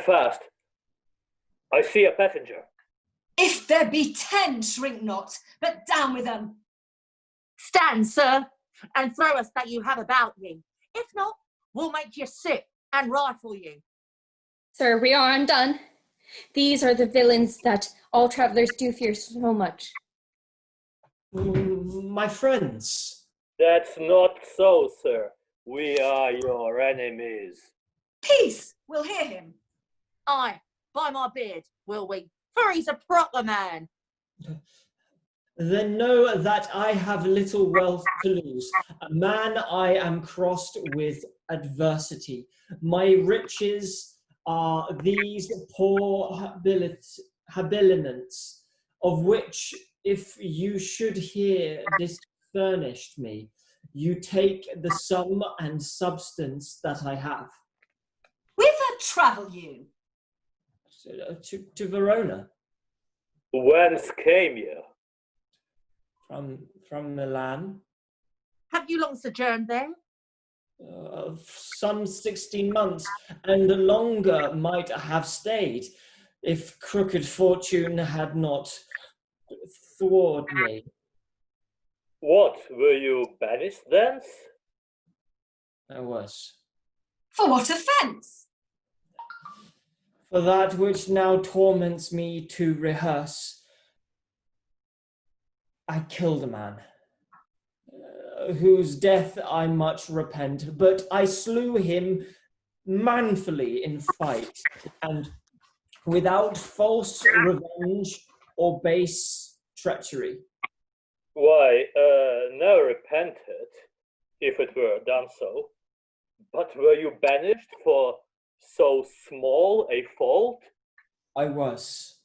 fast. I see a passenger. If there be 10, shrink not, but down with them. Stand, sir, and throw us that you have about ye. If not, we'll make you sit and rifle you. Sir, we are undone. These are the villains that all travellers do fear so much. My friends. That's not so, sir. We are your enemies. Peace, we'll hear him. Aye, by my beard, will we? For he's a proper man. Then know that I have little wealth to lose. A man, I am crossed with adversity. My riches are these poor habiliments, of which, if you should hear this furnished me, you take the sum and substance that I have. Whither travel you? To Verona. Whence came you? From Milan. Have you long sojourned there? Some 16 months, and longer might have stayed, if crooked fortune had not thwarted me. What, were you banished thence? I was. For what offence? For that which now torments me to rehearse. I killed a man, whose death I much repent, but I slew him manfully in fight, and without false revenge or base treachery. Why, no repented, if it were done so. But were you banished for so small a fault? I was,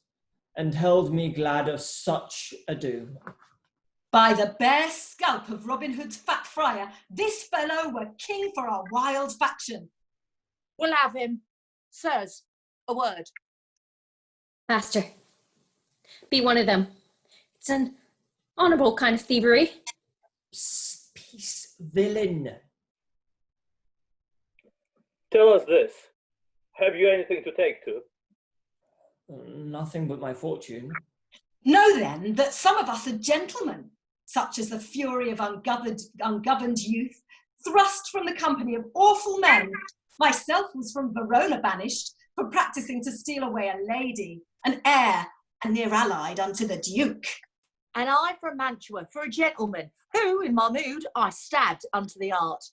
and held me glad of such ado. By the bare scalp of Robin Hood's fat friar, this fellow were king for our wild faction. We'll have him. Sirs, a word. Master, be one of them. It's an honourable kind of thievery. Peace, villain. Tell us this. Have you anything to take to? Nothing but my fortune. Know then that some of us are gentlemen, such as the fury of ungoverned youth, thrust from the company of awful men. Myself was from Verona banished for practising to steal away a lady, an heir, and near allied unto the Duke. And I from Mantua for a gentleman, who, in my mood, I stabbed unto the art.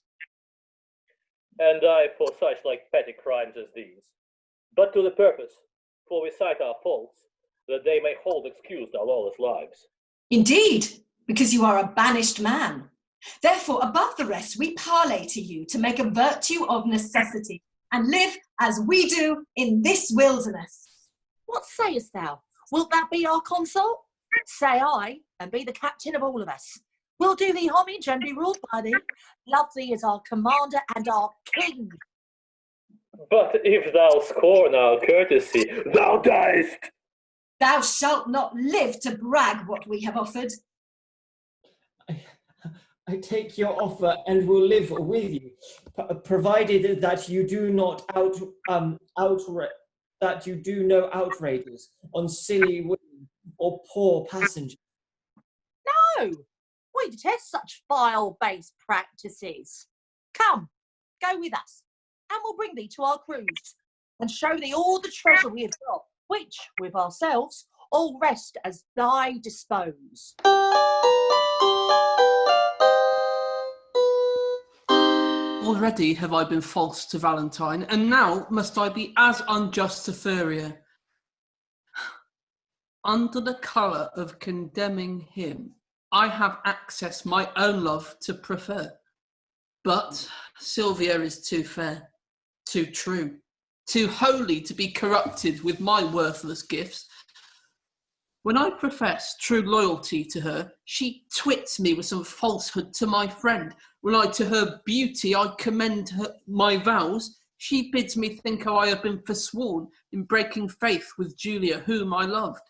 And I for such like petty crimes as these. But to the purpose, for we cite our faults, that they may hold excused our lawless lives. Indeed, because you are a banished man. Therefore, above the rest, we parley to you to make a virtue of necessity, and live as we do in this wilderness. What sayest thou? Wilt that be our consort? Say I, and be the captain of all of us. We'll do thee homage and be ruled by thee. Love thee as our commander and our king. But if thou scorn our courtesy, thou diest. Thou shalt not live to brag what we have offered. I take your offer and will live with you, provided that you do not that you do no outrages on silly women or poor passengers. No, we detest such vile base practices. Come, go with us, and we'll bring thee to our cruise, and show thee all the treasure we have got, which, with ourselves, all rest as thy dispose. Already have I been false to Valentine, and now must I be as unjust to Thurio. Under the colour of condemning him, I have access my own love to prefer. But Silvia is too fair, too true, too holy to be corrupted with my worthless gifts. When I profess true loyalty to her, she twits me with some falsehood to my friend. When I to her beauty I commend her my vows, she bids me think how I have been forsworn in breaking faith with Julia, whom I loved.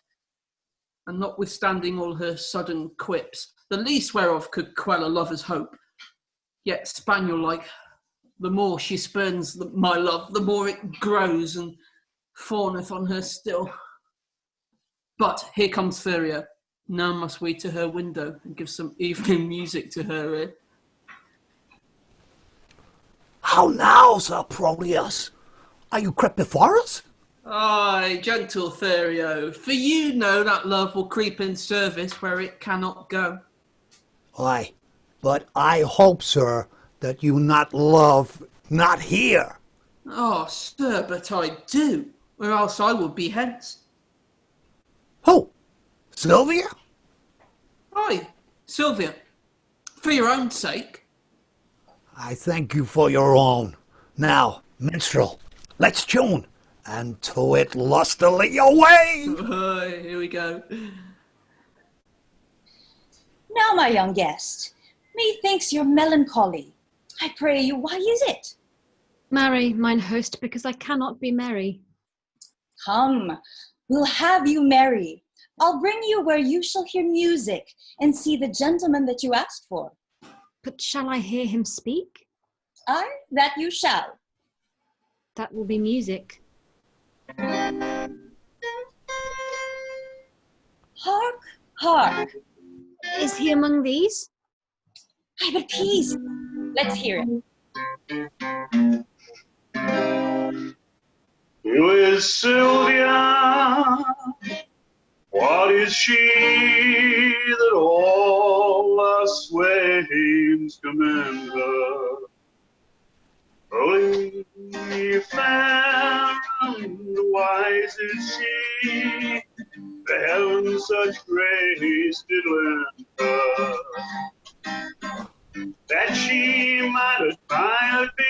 And notwithstanding all her sudden quips, the least whereof could quell a lover's hope, yet spaniel-like, the more she spurns my love, the more it grows, and fawneth on her still. But here comes Thurio. Now must we to her window and give some evening music to her ear. How now, Sir Proteus? Are you crept before us? Aye, gentle Thurio, for you know that love will creep in service where it cannot go. Aye, but I hope, sir, that you not love not here. Oh, sir, but I do, or else I would be hence. Who? Silvia? Aye, Silvia, for your own sake. I thank you for your own. Now, minstrel, let's tune, and to it lustily away! Aye, here we go. Now, my young guest, methinks you're melancholy. I pray you, why is it? Marry, mine host, because I cannot be merry. Come, we'll have you merry. I'll bring you where you shall hear music and see the gentleman that you asked for. But shall I hear him speak? Aye, that you shall. That will be music. Hark, hark. Is he among these? Aye, but peace. Let's hear it. Who is Silvia? What is she that all our swains commend her? Holy, fair, and wise is she, the heavens such grace did lend her, that she might admired be.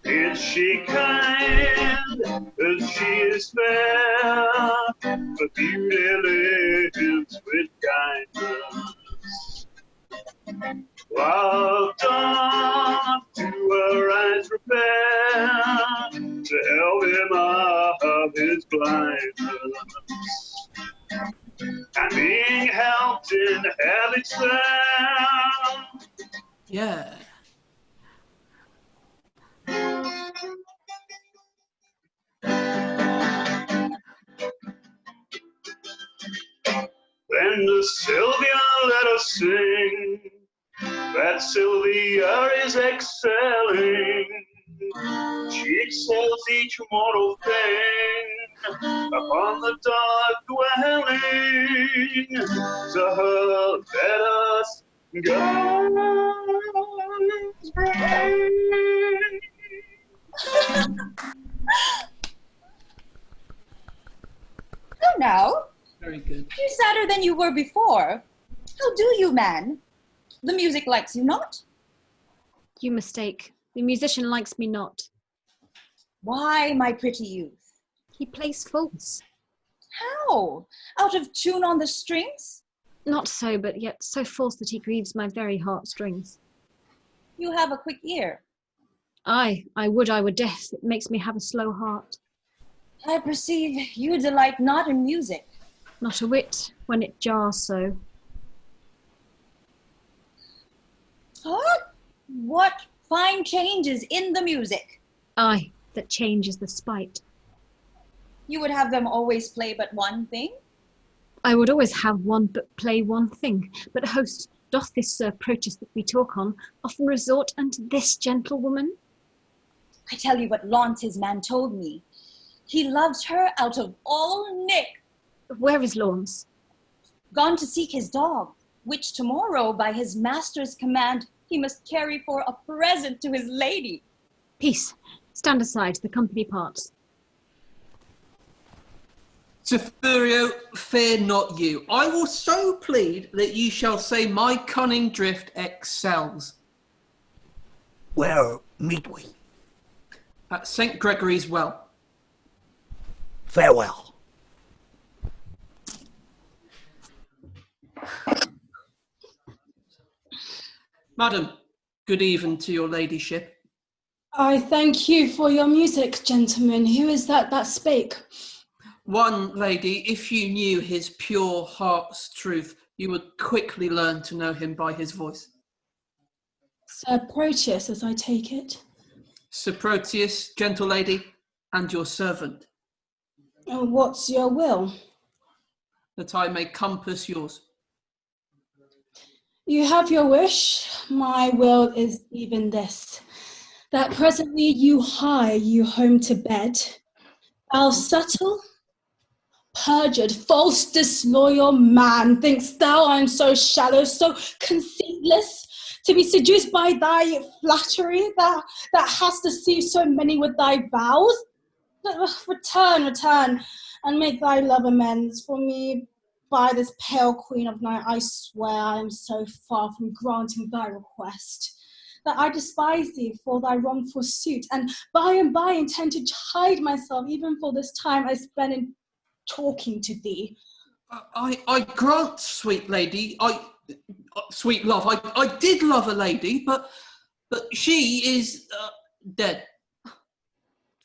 Is she kind, as she is fair, but beauty lives with kindness. Love doth to her eyes repair, to help him of his blindness. And being helped in habits there. Yeah. Then to Silvia let us sing, that Silvia is excelling. She excels each mortal thing upon the dark dwelling. To her let us God's bring. Oh, now. Very good. You're sadder than you were before. How do you, man? The music likes you not? You mistake. The musician likes me not. Why, my pretty youth? He plays false. How? Out of tune on the strings? Not so, but yet so false that he grieves my very heartstrings. You have a quick ear. Aye, I would I were deaf. It makes me have a slow heart. I perceive you delight not in music. Not a whit, when it jars so. What fine changes in the music? Aye, that changes the spite. You would have them always play but one thing? I would always have one but play one thing. But host, doth this Sir Proteus that we talk on often resort unto this gentlewoman? I tell you what Launce his man told me. He loves her out of all nick. Where is Launce? Gone to seek his dog, which tomorrow by his master's command he must carry for a present to his lady. Peace. Stand aside, the company parts. To Thurio, fear not you. I will so plead that you shall say my cunning drift excels. Where meet we? At St. Gregory's Well. Farewell. Madam, good even to your ladyship. I thank you for your music, gentlemen. Who is that spake? One lady, if you knew his pure heart's truth, you would quickly learn to know him by his voice. Sir Proteus, as I take it. Sir Proteus, gentle lady, and your servant. What's your will? That I may compass yours. You have your wish. My will is even this, that presently you hie you home to bed. Thou subtle, perjured, false, disloyal man, thinkst thou I am so shallow, so conceitless, to be seduced by thy flattery, that hast deceived so many with thy vows? Return, and make thy love amends for me. By this pale queen of night, I swear I am so far from granting thy request, that I despise thee for thy wrongful suit, and by intend to chide myself even for this time I spend in talking to thee. I grant, sweet lady, sweet love, I did love a lady, but she is dead.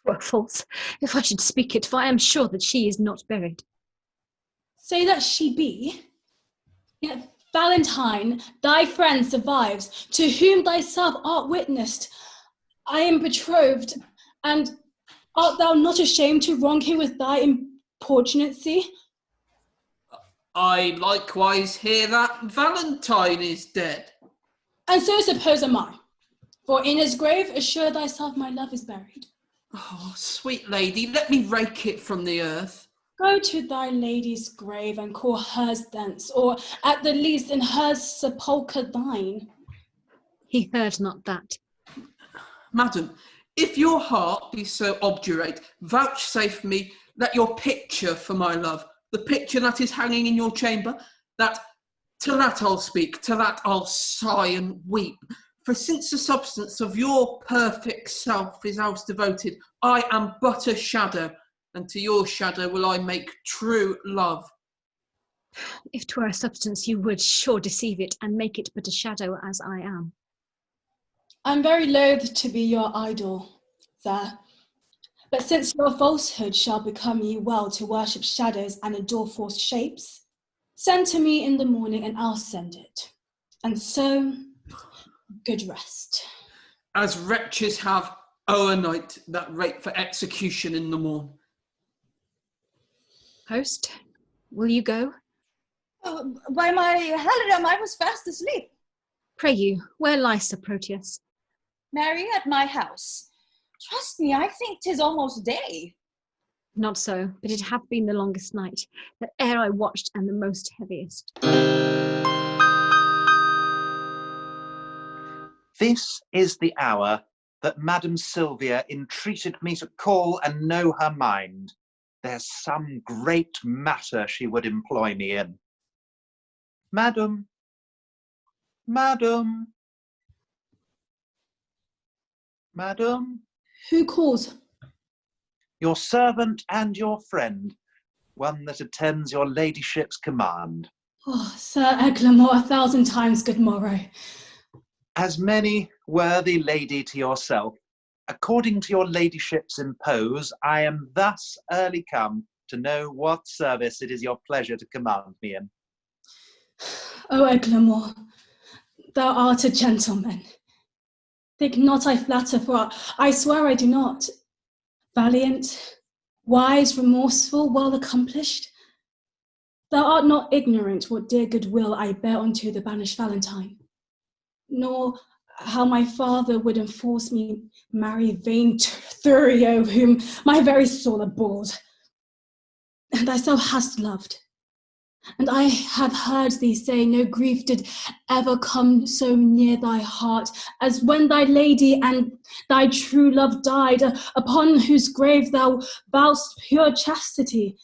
Twere false, if I should speak it, for I am sure that she is not buried. Say that she be, yet Valentine, thy friend, survives, to whom thyself art witnessed. I am betrothed, and art thou not ashamed to wrong him with thy importunacy? I likewise hear that Valentine is dead. And so suppose am I, for in his grave assure thyself my love is buried. Oh, sweet lady, let me rake it from the earth. Go to thy lady's grave and call hers thence, or at the least in hers sepulchre thine. He heard not that. Madam, if your heart be so obdurate, vouchsafe me that your picture for my love, the picture that is hanging in your chamber, that to that I'll speak, to that I'll sigh and weep. For since the substance of your perfect self is else devoted, I am but a shadow, and to your shadow will I make true love. If 'twere a substance, you would sure deceive it, and make it but a shadow as I am. I'm very loath to be your idol, sir. But since your falsehood shall become you well to worship shadows and adore false shapes, send to me in the morning and I'll send it. And so, good rest. As wretches have o'ernight that rate for execution in the morn. Host, will you go? Oh, by my halidom, I was fast asleep. Pray you, where lies Sir Proteus? Mary, at my house. Trust me, I think 'tis almost day. Not so, but it hath been the longest night, that e'er I watched, and the most heaviest. This is the hour that Madam Silvia entreated me to call and know her mind. There's some great matter she would employ me in. Madam, Madam, Madam. Who calls? Your servant and your friend, one that attends your ladyship's command. Oh, Sir Eglamour, 1,000 times good morrow. As many, worthy lady, to yourself, according to your ladyship's impose, I am thus early come to know what service it is your pleasure to command me in. O Eglamour, thou art a gentleman. Think not I flatter, for I swear I do not. Valiant, wise, remorseful, well accomplished. Thou art not ignorant what dear goodwill I bear unto the banished Valentine, nor how my father would enforce me marry vain Thurio, whom my very soul abhorred. And thyself hast loved, and I have heard thee say no grief did ever come so near thy heart as when thy lady and thy true love died, upon whose grave thou vowest pure chastity.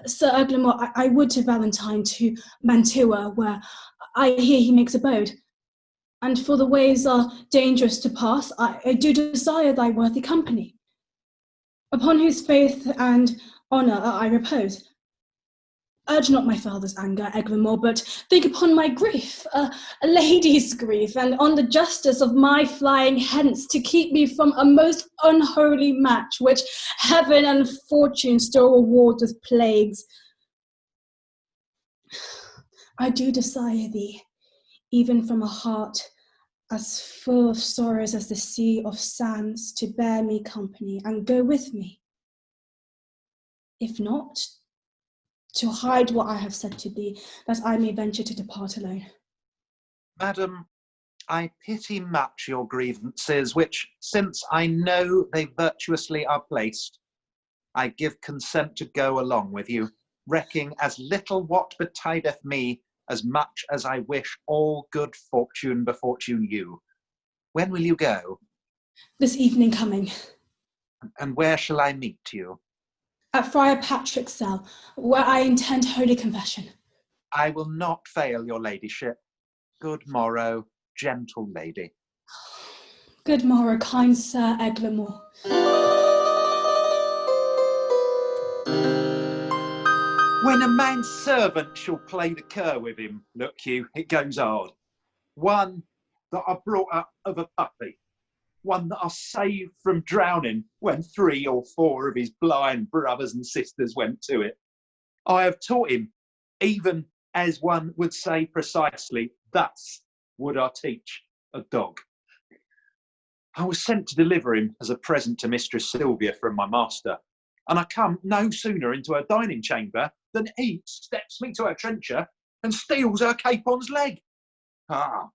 Sir Eglamour, I would to Valentine, to Mantua, where I hear he makes abode. And for the ways are dangerous to pass, I do desire thy worthy company, upon whose faith and honour I repose. Urge not my father's anger, Eglamour, but think upon my grief, a lady's grief, and on the justice of my flying hence to keep me from a most unholy match, which heaven and fortune still reward with plagues. I do desire thee, even from a heart as full of sorrows as the sea of sands, to bear me company and go with me? If not, to hide what I have said to thee, that I may venture to depart alone. Madam, I pity much your grievances, which, since I know they virtuously are placed, I give consent to go along with you, recking as little what betideth me, as much as I wish all good fortune befortune you. When will you go? This evening coming. And where shall I meet you? At Friar Patrick's cell, where I intend holy confession. I will not fail your ladyship. Good morrow, gentle lady. Good morrow, kind Sir Eglamour. When a man's servant shall play the cur with him, look you, it goes hard. One that I brought up of a puppy. One that I saved from drowning when 3 or 4 of his blind brothers and sisters went to it. I have taught him, even as one would say precisely, thus would I teach a dog. I was sent to deliver him as a present to Mistress Silvia from my master, and I come no sooner into her dining chamber than he steps me to her trencher and steals her capon's leg. Ah,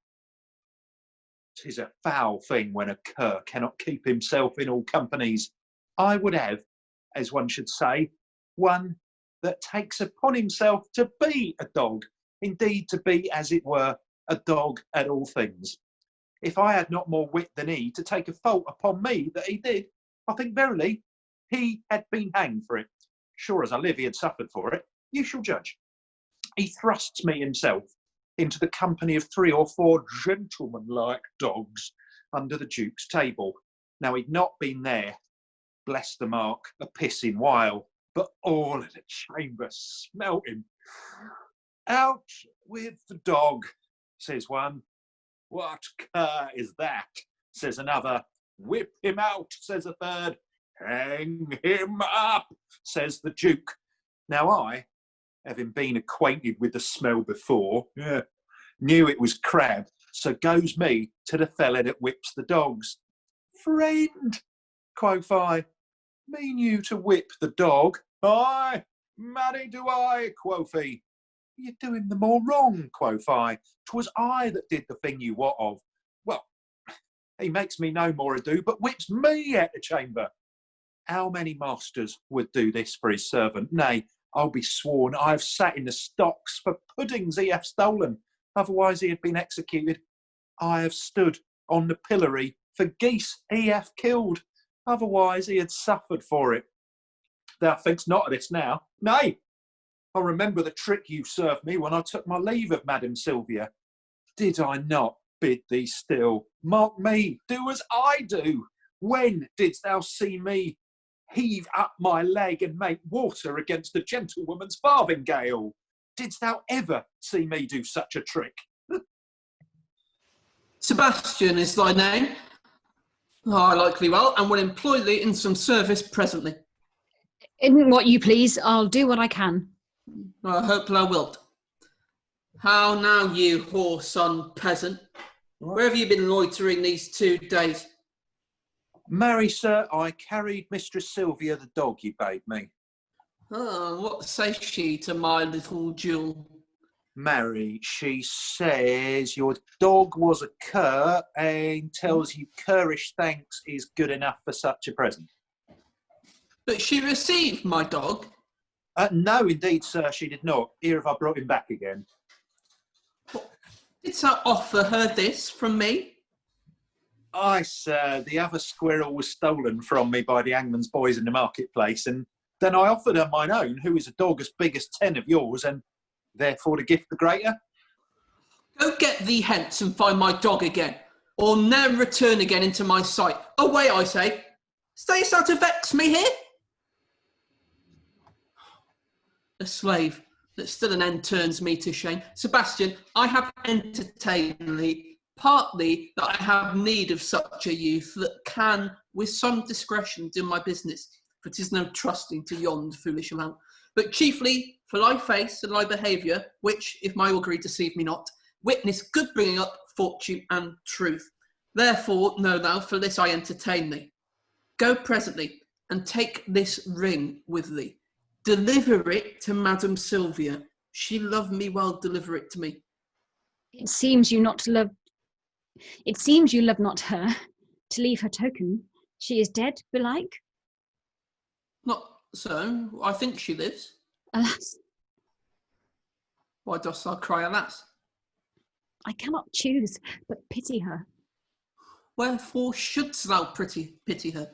'tis a foul thing when a cur cannot keep himself in all companies. I would have, as one should say, one that takes upon himself to be a dog, indeed to be, as it were, a dog at all things. If I had not more wit than he to take a fault upon me that he did, I think verily he had been hanged for it. Sure as I live, he had suffered for it. You shall judge. He thrusts me himself into the company of 3 or 4 gentleman-like dogs under the Duke's table. Now he'd not been there, bless the mark, a pissing while, but all in the chamber smelt him. Out with the dog, says one. What cur is that, says another. Whip him out, says a third. Hang him up, says the Duke. Now I, having been acquainted with the smell before, knew it was crab, so goes me to the fella that whips the dogs. Friend, quoth I, mean you to whip the dog? Aye, marry do I, quoth he. You're doing the more wrong, quoth I. 'Twas I that did the thing you wot of. Well, he makes me no more ado, but whips me out the chamber. How many masters would do this for his servant? Nay, I'll be sworn I have sat in the stocks for puddings he hath stolen, otherwise he had been executed. I have stood on the pillory for geese he hath killed, otherwise he had suffered for it. Thou thinkst not of this now? Nay, I remember the trick you served me when I took my leave of Madam Silvia. Did I not bid thee still? Mark me, do as I do. When didst thou see me heave up my leg and make water against a gentlewoman's farthingale? Didst thou ever see me do such a trick? Sebastian is thy name. I like thee well, and will employ thee in some service presently. In what you please, I'll do what I can. I hope thou wilt. How now, you whoreson peasant? Where have you been loitering these 2 days? Marry, sir, I carried Mistress Silvia the dog you bade me. Oh, what says she to my little jewel? Marry, she says your dog was a cur and tells you currish thanks is good enough for such a present. But she received my dog? No, indeed, sir, she did not. Here have I brought him back again. Didst thou offer her this from me? Aye, sir, the other squirrel was stolen from me by the hangman's boys in the marketplace, and then I offered her mine own, who is a dog as big as 10 of yours, and therefore the gift the greater. Go get thee hence and find my dog again, or ne'er return again into my sight. Away, I say. Stayest thou to vex me here? A slave, that still an end turns me to shame. Sebastian, I have entertained thee, partly that I have need of such a youth that can, with some discretion, do my business, for 'tis no trusting to yond foolish amount, but chiefly for thy face and thy behaviour, which, if my augury deceive me not, witness good bringing up fortune, and truth. Therefore, know thou, for this I entertain thee. Go presently, and take this ring with thee. Deliver it to Madam Silvia. She loved me well, deliver it to me. It seems you love not her. To leave her token, she is dead, belike? Not so, I think she lives. Alas. Why dost thou cry alas? I cannot choose but pity her. Wherefore shouldst thou pity her?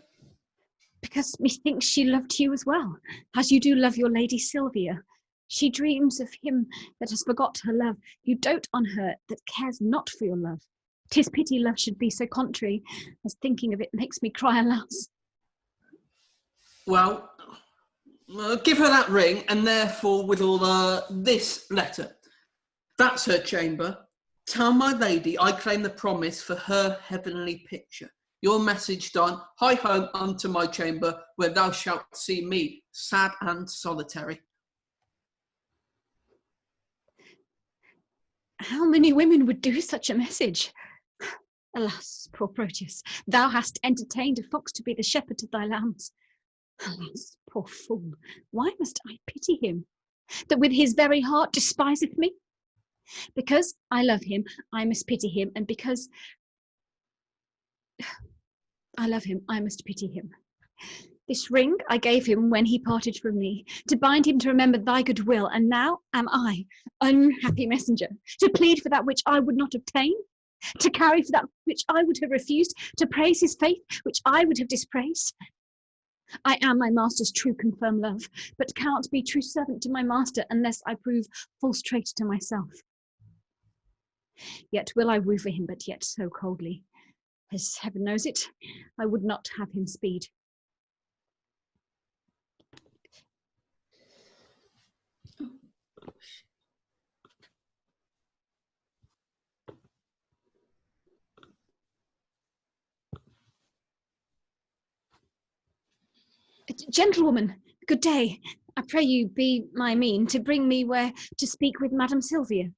Because methinks she loved you as well, as you do love your lady Silvia. She dreams of him that has forgot her love. You dote on her that cares not for your love. 'Tis pity love should be so contrary, as thinking of it makes me cry alas. Well, give her that ring, and therefore with all this letter. That's her chamber. Tell my lady I claim the promise for her heavenly picture. Your message done, hie home unto my chamber, where thou shalt see me, sad and solitary. How many women would do such a message? Alas, poor Proteus, thou hast entertained a fox to be the shepherd of thy lambs. Alas, poor fool, why must I pity him, that with his very heart despiseth me? Because I love him, I must pity him, and because I love him, I must pity him. This ring I gave him when he parted from me, to bind him to remember thy good will, and now am I, unhappy messenger, to plead for that which I would not obtain, to carry for that which I would have refused, to praise his faith which I would have dispraised. I am my master's true confirmed love, but cannot be true servant to my master unless I prove false traitor to myself. Yet will I woo for him, but yet so coldly. As heaven knows it, I would not have him speed. Gentlewoman, good day. I pray you be my mean to bring me where to speak with Madam Silvia.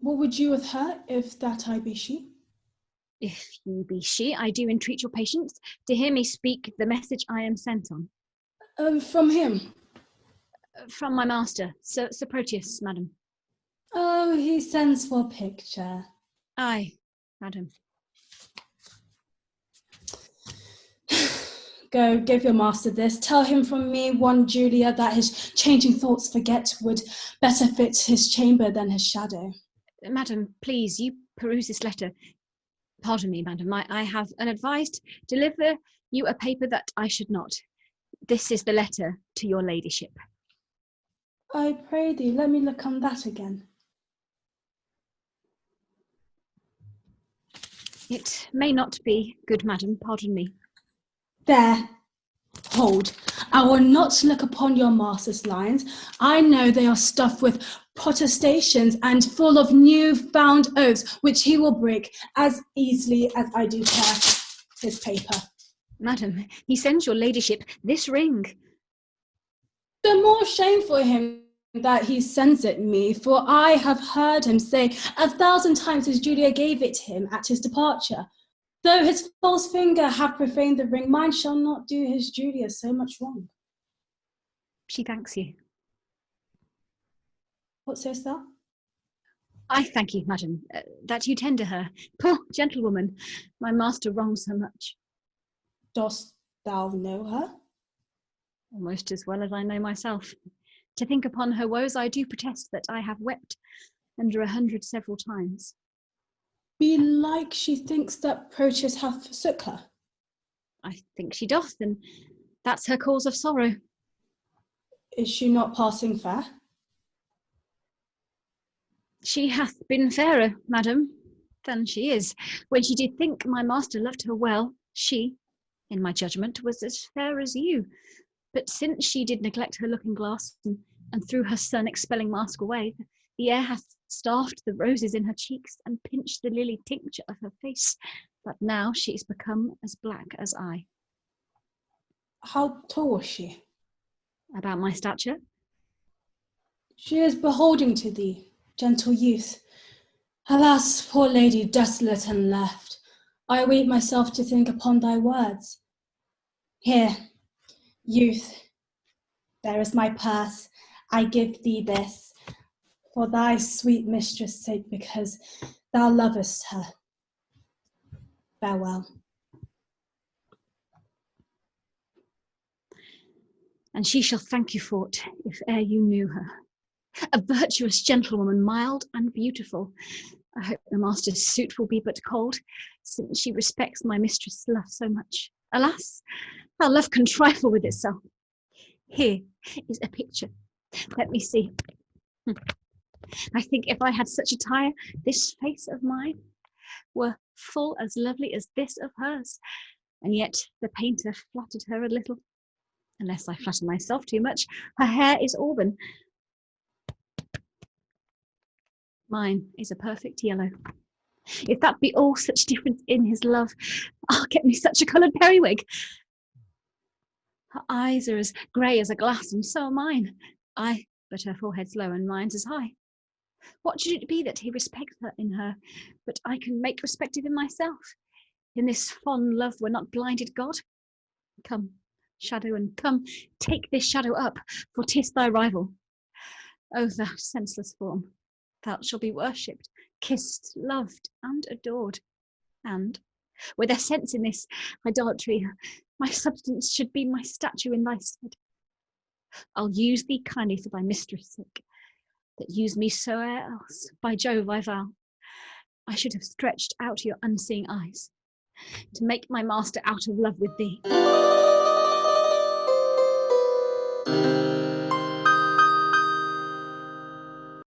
What would you with her, if that I be she? If you be she, I do entreat your patience to hear me speak the message I am sent on. From him? From my master, Sir Proteus, madam. Oh, he sends for picture. Aye, madam. Go, give your master this. Tell him from me, one Julia, that his changing thoughts forget would better fit his chamber than his shadow. Madam, please, you peruse this letter. Pardon me, madam, I have unadvised deliver you a paper that I should not. This is the letter to your ladyship. I pray thee, let me look on that again. It may not be, good madam, pardon me. There, hold. I will not look upon your master's lines. I know they are stuffed with protestations and full of new-found oaths, which he will break as easily as I do tear his paper. Madam, he sends your ladyship this ring. The more shame for him that he sends it me, for I have heard him say 1,000 times as Julia gave it him at his departure. Though his false finger have profaned the ring, mine shall not do his Julia so much wrong. She thanks you. What sayest thou? I thank you, madam, that you tender her. Poor gentlewoman, my master wrongs her much. Dost thou know her? Almost as well as I know myself. To think upon her woes, I do protest that I have wept under 100 several times. Belike she thinks that Proteus hath forsook her. I think she doth, and that's her cause of sorrow. Is she not passing fair? She hath been fairer, madam, than she is. When she did think my master loved her well, she, in my judgment, was as fair as you. But since she did neglect her looking-glass and threw her sun-expelling mask away, the air hath starved the roses in her cheeks and pinched the lily tincture of her face, but now she is become as black as I. How tall was she? About my stature. She is beholding to thee, gentle youth. Alas, poor lady, desolate and left, I weep myself to think upon thy words. Here, youth, there is my purse. I give thee this, for thy sweet mistress' sake, because thou lovest her. Farewell. And she shall thank you for't, if e'er you knew her. A virtuous gentlewoman, mild and beautiful. I hope the master's suit will be but cold, since she respects my mistress' love so much. Alas, how love can trifle with itself. Here is a picture. Let me see. I think if I had such attire, this face of mine were full as lovely as this of hers. And yet the painter flattered her a little. Unless I flatter myself too much, her hair is auburn. Mine is a perfect yellow. If that be all such difference in his love, I'll get me such a coloured periwig. Her eyes are as grey as a glass, and so are mine. Ay, but her forehead's low and mine's as high. What should it be that he respects her in her, but I can make respective in myself? In this fond love we're not blinded, God. Come, shadow, and come, take this shadow up, for 'tis thy rival. O thou senseless form, thou shalt be worshipped, kissed, loved, and adored. And, were there sense in this idolatry, my substance should be my statue in thy stead. I'll use thee kindly for thy mistress' sake, that use me so ere else. By Jove, I vow, I should have stretched out your unseeing eyes, to make my master out of love with thee.